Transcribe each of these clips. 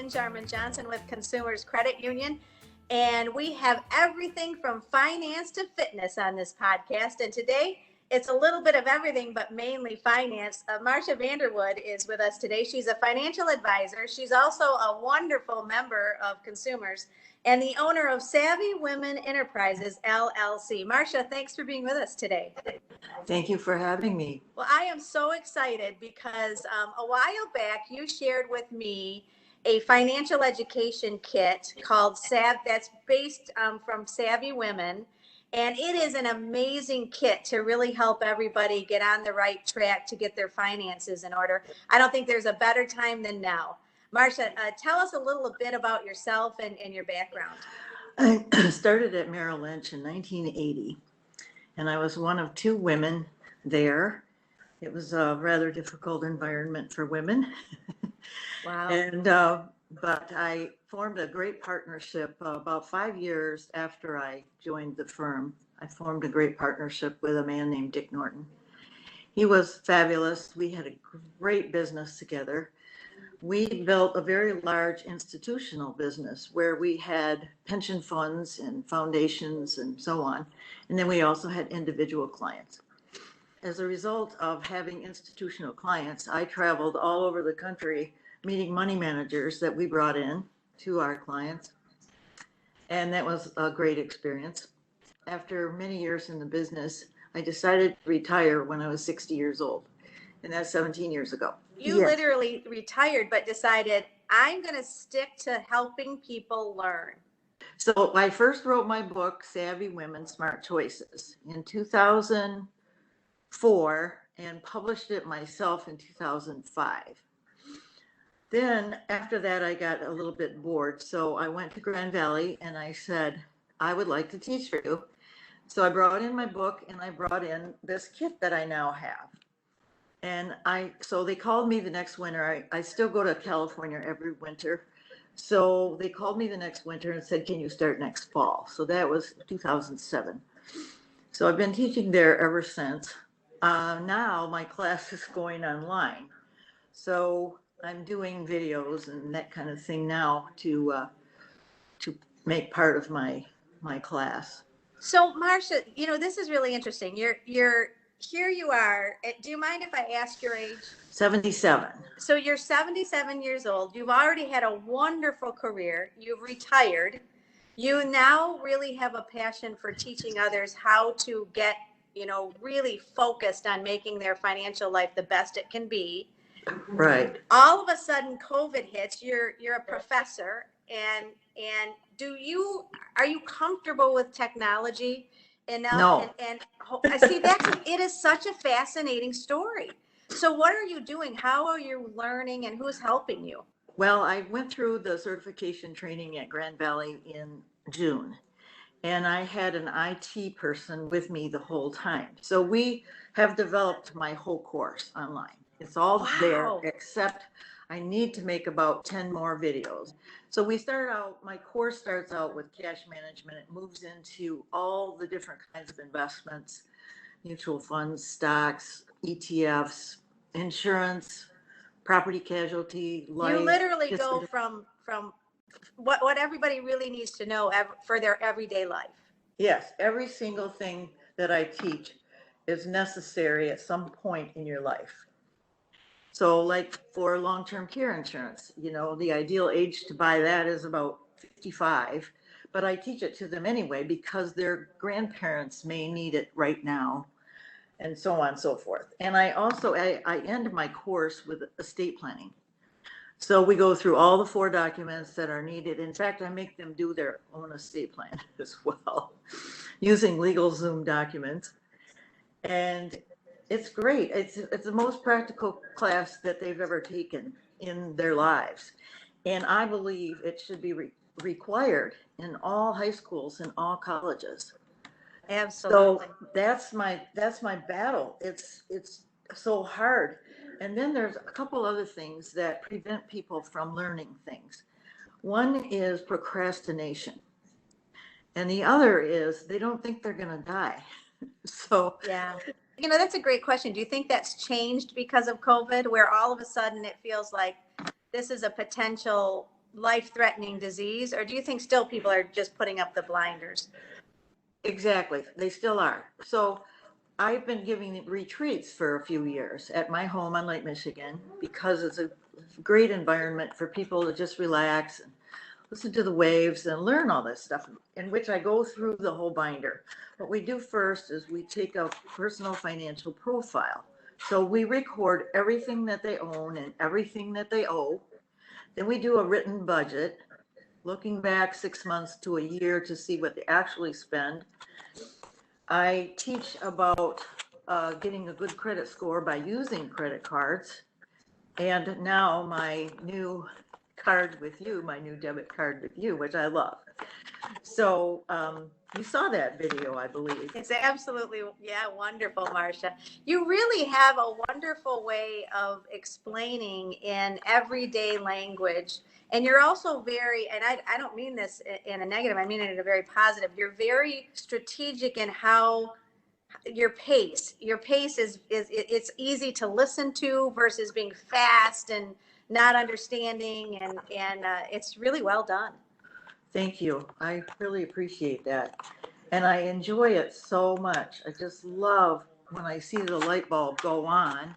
Lynn Jarman Johnson with Consumers Credit Union, and we have everything from finance to fitness on this podcast. And today it's a little bit of everything, but mainly finance. Marcia VanderWoude is with us today. She's a financial advisor. She's also a wonderful member of Consumers and the owner of Savvy Women Enterprises LLC. Marcia, thanks for being with us today. Thank you for having me. Well, I am so excited because a while back you shared with me a financial education kit called that's based from Savvy Women. And it is an amazing kit to really help everybody get on the right track to get their finances in order. I don't think there's a better time than now. Marcia, tell us a little bit about yourself and your background. I started at Merrill Lynch in 1980, and I was one of two women there. It was a rather difficult environment for women. Wow. And but I formed a great partnership about 5 years after I joined the firm. I formed a great partnership with a man named Dick Norton. He was fabulous. We had a great business together. We built a very large institutional business where we had pension funds and foundations and so on. And then we also had individual clients. As a result of having institutional clients, I traveled all over the country meeting money managers that we brought in to our clients. And that was a great experience. After many years in the business, I decided to retire when I was 60 years old. And that's 17 years ago. You literally retired, but decided, I'm going to stick to helping people learn. So I first wrote my book, Savvy Women, Smart Choices, in 2004 and published it myself in 2005. Then after that, I got a little bit bored. So I went to Grand Valley and I said, I would like to teach for you. So I brought in my book and I brought in this kit that I now have. And so they called me the next winter. I still go to California every winter. So they called me the next winter and said, can you start next fall? So that was 2007. So I've been teaching there ever since. Now my class is going online. So I'm doing videos and that kind of thing now to make part of my class. So Marcia, this is really interesting. You're here you are. Do you mind if I ask your age? 77. So you're 77 years old. You've already had a wonderful career. You've retired. You now really have a passion for teaching others how to get, really focused on making their financial life the best it can be. Right. All of a sudden COVID hits. You're a professor and are you comfortable with technology? No. And I see it is such a fascinating story. So what are you doing? How are you learning and who's helping you? Well, I went through the certification training at Grand Valley in June, and I had an IT person with me the whole time. So we have developed my whole course online. It's all there, except I need to make about 10 more videos. So my course starts out with cash management. It moves into all the different kinds of investments, mutual funds, stocks, ETFs, insurance, property casualty, life. You literally go from what everybody really needs to know for their everyday life. Yes, every single thing that I teach is necessary at some point in your life. So like for long-term care insurance, the ideal age to buy that is about 55, but I teach it to them anyway because their grandparents may need it right now and so on and so forth. And I also, I end my course with estate planning. So we go through all the 4 documents that are needed. In fact, I make them do their own estate plan as well using LegalZoom documents. And it's great. It's the most practical class that they've ever taken in their lives. And I believe it should be required in all high schools and all colleges. Absolutely. So that's my battle. It's so hard. And then there's a couple other things that prevent people from learning things. One is procrastination. And the other is they don't think they're going to die. So yeah. That's a great question. Do you think that's changed because of COVID, where all of a sudden it feels like this is a potential life-threatening disease, or do you think still people are just putting up the blinders? Exactly. They still are. So I've been giving retreats for a few years at my home on Lake Michigan because it's a great environment for people to just relax and listen to the waves and learn all this stuff, in which I go through the whole binder. What we do first is we take a personal financial profile. So we record everything that they own and everything that they owe. Then we do a written budget, looking back 6 months to a year to see what they actually spend. I teach about getting a good credit score by using credit cards. And now my new card with you, my new debit card with you, which I love. So you saw that video, I believe. It's absolutely, yeah, wonderful, Marcia. You really have a wonderful way of explaining in everyday language. And you're also very, and I don't mean this in a negative, I mean it in a very positive. You're very strategic in how your pace is it's easy to listen to versus being fast and not understanding, and it's really well done. Thank you. I really appreciate that. And I enjoy it so much. I just love when I see the light bulb go on,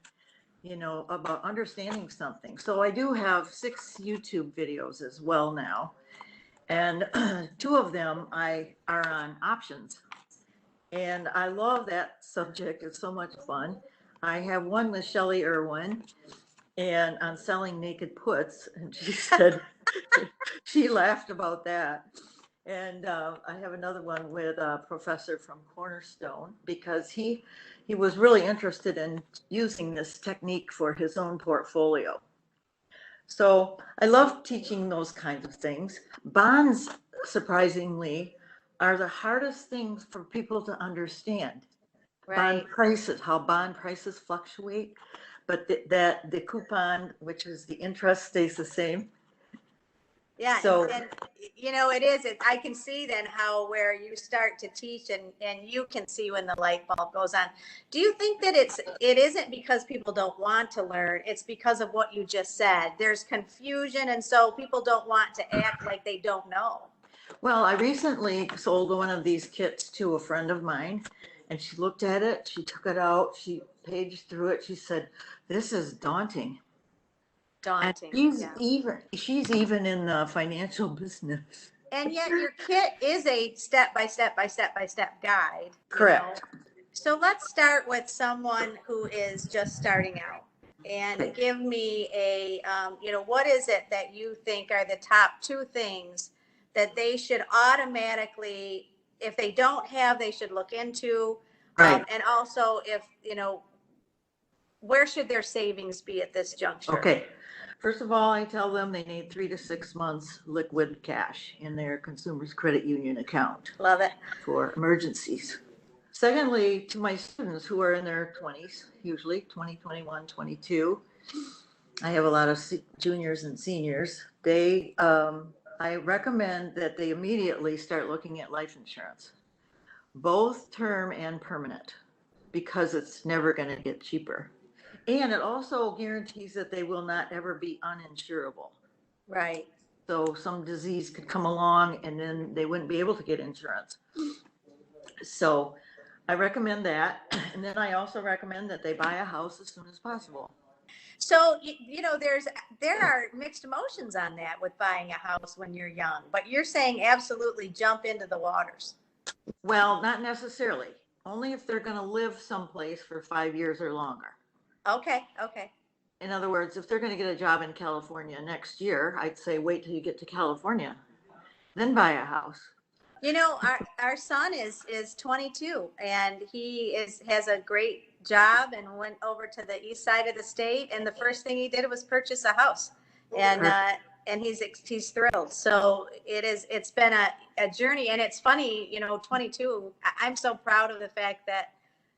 about understanding something. So I do have 6 YouTube videos as well now. And 2 of them are on options. And I love that subject. It's so much fun. I have one with Shelley Irwin and on selling naked puts. And she said, she laughed about that. And I have another one with a professor from Cornerstone because he was really interested in using this technique for his own portfolio. So I love teaching those kinds of things. Bonds, surprisingly, are the hardest things for people to understand. Right. Bond prices, how bond prices fluctuate, but that the coupon, which is the interest, stays the same. Yeah, So, and it is. I can see then how where you start to teach and you can see when the light bulb goes on. Do you think that it isn't because people don't want to learn? It's because of what you just said. There's confusion, and so people don't want to act like they don't know. well, I recently sold one of these kits to a friend of mine, and she looked at it, she took it out, she paged through it, she said, "This is daunting." And Daunting. she's Yeah. even in the financial business. And yet your kit is a step by step by step by step guide. Correct. So let's start with someone who is just starting out and Okay. give me what is it that you think are the top 2 things that they should automatically, if they don't have, they should look into. Right. And also if, where should their savings be at this juncture? Okay. First of all, I tell them they need 3 to 6 months liquid cash in their Consumers Credit Union account Love it. for emergencies. Secondly, to my students who are in their 20s, usually 20, 21, 22, I have a lot of juniors and seniors. I recommend that they immediately start looking at life insurance, both term and permanent, because it's never going to get cheaper. And it also guarantees that they will not ever be uninsurable. Right. So some disease could come along and then they wouldn't be able to get insurance. So I recommend that. And then I also recommend that they buy a house as soon as possible. So, there are mixed emotions on that with buying a house when you're young, but you're saying absolutely jump into the waters. Well, not necessarily. Only if they're going to live someplace for 5 years or longer. Okay. Okay. In other words, if they're going to get a job in California next year, I'd say wait till you get to California, then buy a house. Our son is 22 and he has a great job and went over to the east side of the state, and the first thing he did was purchase a house, and he's thrilled. So it's been a journey, and it's funny, 22. I'm so proud of the fact that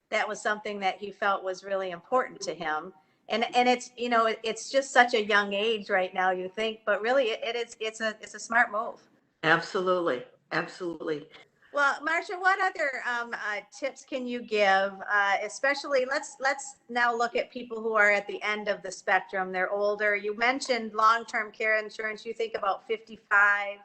that was something that he felt was really important to him. And it's just such a young age right now, you think, but really it's a smart move. Absolutely. Absolutely. Well, Marcia, what other tips can you give? Especially, let's now look at people who are at the end of the spectrum. They're older. You mentioned long-term care insurance. You think about 55.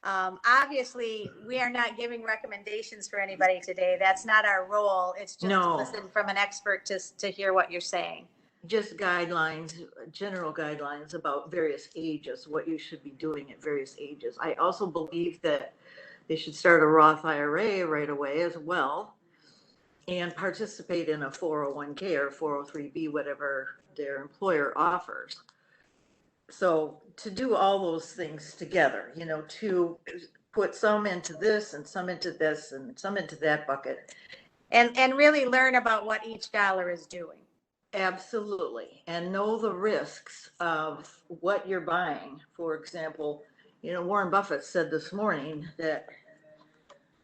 Obviously, we are not giving recommendations for anybody today. That's not our role. It's just No. listen from an expert to hear what you're saying. Just guidelines, general guidelines about various ages, what you should be doing at various ages. I also believe that they should start a Roth IRA right away as well and participate in a 401k or 403b, whatever their employer offers. So to do all those things together, to put some into this and some into this and some into that bucket. And really learn about what each dollar is doing. Absolutely. And know the risks of what you're buying. For example, Warren Buffett said this morning that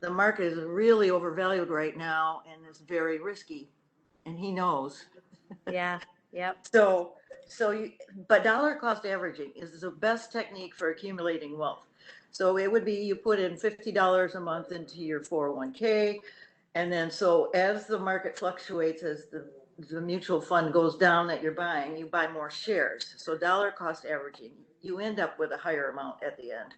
the market is really overvalued right now and is very risky. And he knows. Yeah. Yep. But dollar cost averaging is the best technique for accumulating wealth. So it would be you put in $50 a month into your 401k. And then so as the market fluctuates, as the mutual fund goes down that you're buying, you buy more shares. So dollar cost averaging, you end up with a higher amount at the end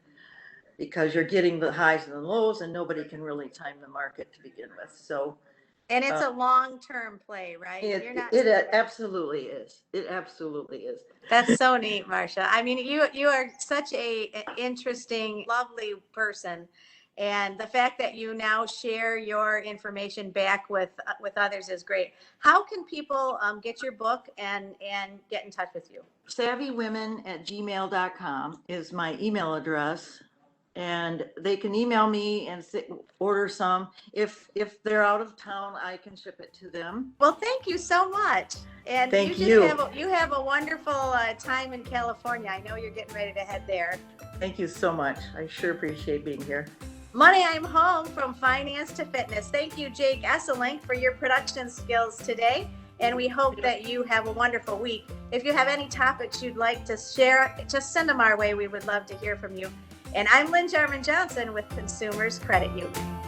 because you're getting the highs and the lows and nobody can really time the market to begin with. So and it's a long-term play, right? It absolutely is. It absolutely is. That's so neat, Marcia. I mean, you are such an interesting, lovely person. And the fact that you now share your information back with others is great. How can people get your book and get in touch with you? SavvyWomen@gmail.com is my email address. And they can email me and order some. If they're out of town, I can ship it to them. Well, thank you so much. And Thank you have a wonderful time in California. I know you're getting ready to head there. Thank you so much. I sure appreciate being here. Money, I'm home from finance to fitness. Thank you, Jake Esselink, for your production skills today. And we hope that you have a wonderful week. If you have any topics you'd like to share, just send them our way. We would love to hear from you. And I'm Lynn Jarman Johnson with Consumers Credit Union.